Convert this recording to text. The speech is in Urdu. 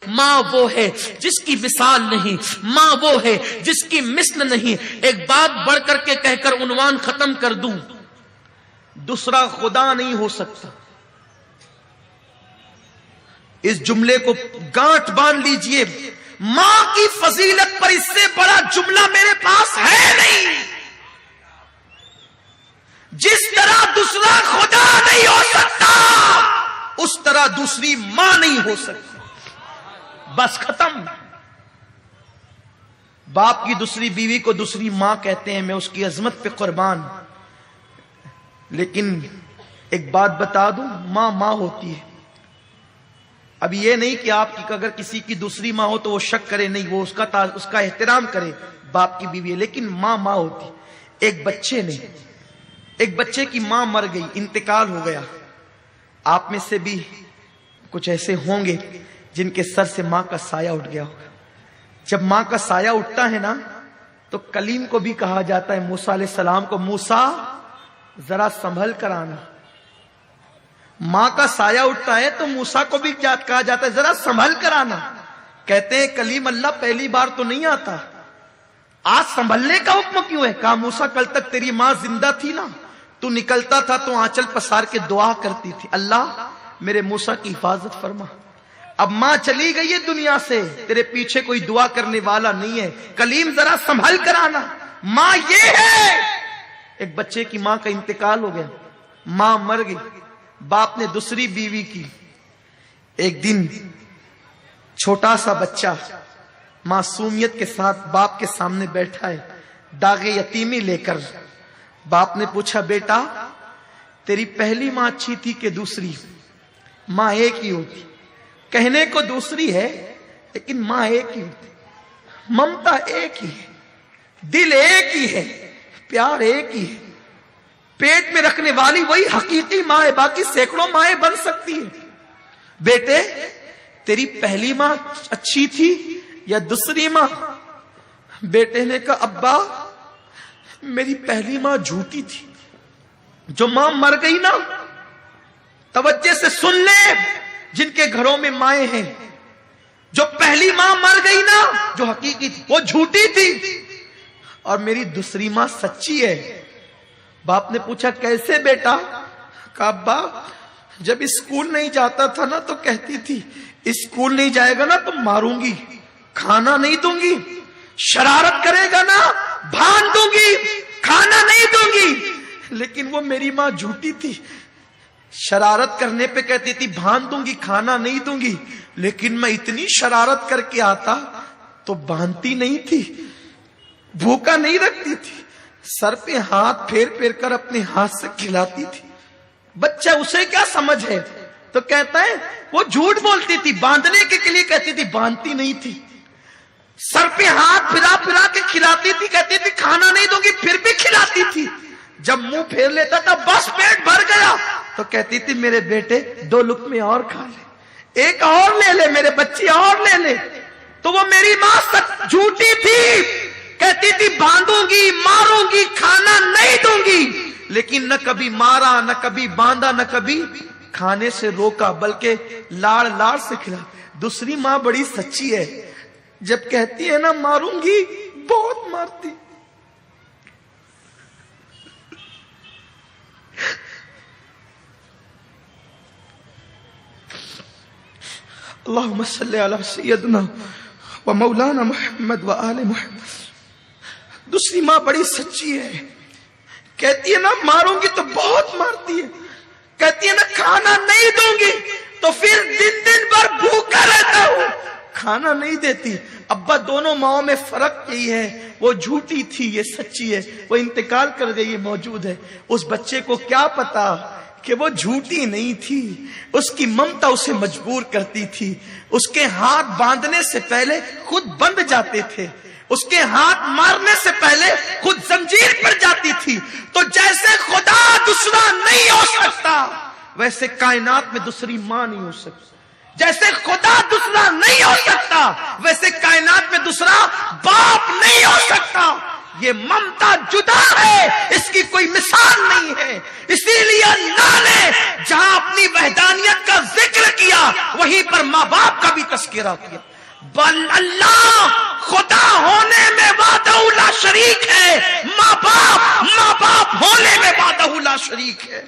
ماں وہ ہے جس کی مثال نہیں، ماں وہ ہے جس کی مثل نہیں۔ ایک بات بڑھ کر کے کہہ کر عنوان ختم کر دوں، دوسرا خدا نہیں ہو سکتا۔ اس جملے کو گانٹھ باندھ لیجئے، ماں کی فضیلت پر اس سے بڑا جملہ میرے پاس ہے نہیں۔ جس طرح دوسرا خدا نہیں ہو سکتا، اس طرح دوسری ماں نہیں ہو سکتی۔ بس ختم۔ باپ کی دوسری بیوی کو دوسری ماں کہتے ہیں، میں اس کی عظمت پہ قربان۔ لیکن ایک بات بتا دوں، ماں ماں ہوتی ہے۔ اب یہ نہیں کہ آپ کی اگر کسی کی دوسری ماں ہو تو وہ شک کرے، نہیں، وہ اس کا احترام کرے، باپ کی بیوی ہے، لیکن ماں ماں ہوتی۔ ایک بچے کی ماں مر گئی، انتقال ہو گیا۔ آپ میں سے بھی کچھ ایسے ہوں گے جن کے سر سے ماں کا سایہ اٹھ گیا ہوگا۔ جب ماں کا سایہ اٹھتا ہے نا تو کلیم کو بھی کہا جاتا ہے، موسیٰ علیہ السلام کو، موسیٰ ذرا سنبھل کر آنا۔ ماں کا سایہ اٹھتا ہے تو موسیٰ کو بھی کہا جاتا ہے ذرا سنبھل کر آنا۔ کہتے ہیں کلیم اللہ پہلی بار تو نہیں آتا، آج سنبھلنے کا حکم کیوں ہے؟ کہا موسیٰ کل تک تیری ماں زندہ تھی نا، تو نکلتا تھا تو آنچل پسار کے دعا کرتی تھی، اللہ میرے موسیٰ کی حفاظت فرما۔ اب ماں چلی گئی ہے دنیا سے، تیرے پیچھے کوئی دعا کرنے والا نہیں ہے، کلیم ذرا سنبھل کر آنا۔ ماں یہ ہے۔ ایک بچے کی ماں کا انتقال ہو گیا، ماں مر گئی، باپ نے دوسری بیوی کی۔ ایک دن چھوٹا سا بچہ معصومیت کے ساتھ باپ کے سامنے بیٹھا ہے، داغ یتیمی لے کر۔ باپ نے پوچھا، بیٹا تیری پہلی ماں اچھی تھی کہ دوسری؟ ماں ایک ہی ہوتی، کہنے کو دوسری ہے لیکن ماں ایک ہی ہوتی، ممتا ایک ہی ہے، دل ایک ہی ہے، پیار ایک ہی ہے، پیٹ میں رکھنے والی وہی حقیقی ماں ہے، باقی سینکڑوں مائیں بن سکتی ہیں۔ بیٹے تیری پہلی ماں اچھی تھی یا دوسری ماں؟ بیٹے نے کہا، ابا میری پہلی ماں جھوٹی تھی۔ جو ماں مر گئی نا، توجہ سے سن لے جن کے گھروں میں مائیں ہیں، جو پہلی ماں مر گئی نا جو حقیقی تھی وہ جھوٹی تھی، اور میری دوسری ماں سچی ہے۔ باپ نے پوچھا کیسے بیٹا؟ کہا ابا جب اسکول نہیں جاتا تھا نا تو کہتی تھی اسکول نہیں جائے گا نا تو ماروں گی، کھانا نہیں دوں گی، شرارت کرے گا نا بھان دوں گی، کھانا نہیں دوں گی۔ لیکن وہ میری ماں جھوٹی تھی، شرارت کرنے پہ کہتی تھی بھان دوں گی، کھانا نہیں دوں گی، لیکن میں اتنی شرارت کر کے آتا تو باندھتی نہیں تھی، بھوکا نہیں رکھتی تھی، سر پہ ہاتھ پھیر پھیر کر اپنے ہاتھ سے کھلاتی تھی۔ بچہ اسے کیا سمجھ ہے؟ تو کہتا ہے وہ جھوٹ بولتی تھی، باندھنے کے لیے کہتی تھی، باندھتی نہیں تھی، سر پہ ہاتھ پھرا پھرا کے کھلاتی تھی، کہتی تھی کھانا نہیں دوں گی، پھر بھی کھلاتی تھی۔ جب منہ پھیر لیتا تھا بس پیٹ بھر گیا تو کہتی تھی میرے بیٹے 2 لقمے اور کھا لے، ایک اور لے لے، میرے بچی اور لے لے۔ تو وہ میری ماں جھوٹی تھی، کہتی تھی باندھوں گی، ماروں گی، کھانا نہیں دوں گی، لیکن نہ کبھی مارا، نہ کبھی باندھا، نہ کبھی کھانے سے روکا، بلکہ لاڑ لاڑ سے کھلا۔ دوسری ماں بڑی سچی ہے، جب کہتی ہے نا ماروں گی بہت مارتی۔ اللہم صلی علی سیدنا و مولانا محمد و آل محمد۔ دوسری ماں بڑی سچی ہے، کہتی ہے نا ماروں گی تو بہت مارتی ہے، کہتی ہے نا کھانا نہیں دوں گی تو پھر دن بھر بھوکا رہتا ہوں، کھانا نہیں دیتی۔ ابا دونوں ماؤں میں فرق یہی ہے، وہ جھوٹی تھی، یہ سچی ہے، وہ انتقال کر گئی، یہ موجود ہے۔ اس بچے کو کیا پتا کہ وہ جھوٹی نہیں تھی، اس کی ممتا اسے مجبور کرتی تھی۔ اس کے ہاتھ باندھنے سے پہلے خود بندھ جاتے تھے، اس کے ہاتھ مارنے سے پہلے خود زنجیر پر جاتی تھی۔ تو جیسے خدا دوسرا نہیں ہو سکتا، ویسے کائنات میں دوسری ماں نہیں ہو سکتی۔ جیسے خدا دوسرا نہیں ہو سکتا، ویسے کائنات میں دوسرا باپ نہیں ہو سکتا۔ یہ ممتا جدا ہے، اس کی کوئی مثال نہیں ہے۔ اسی لیے اللہ نے جہاں اپنی وحدانیت کا ذکر کیا وہیں پر ماں باپ کا بھی تذکرہ کیا. بل اللہ خدا ہونے میں وحدہ لا شریک ہے، ماں باپ ہونے میں وحدہ لا شریک ہے.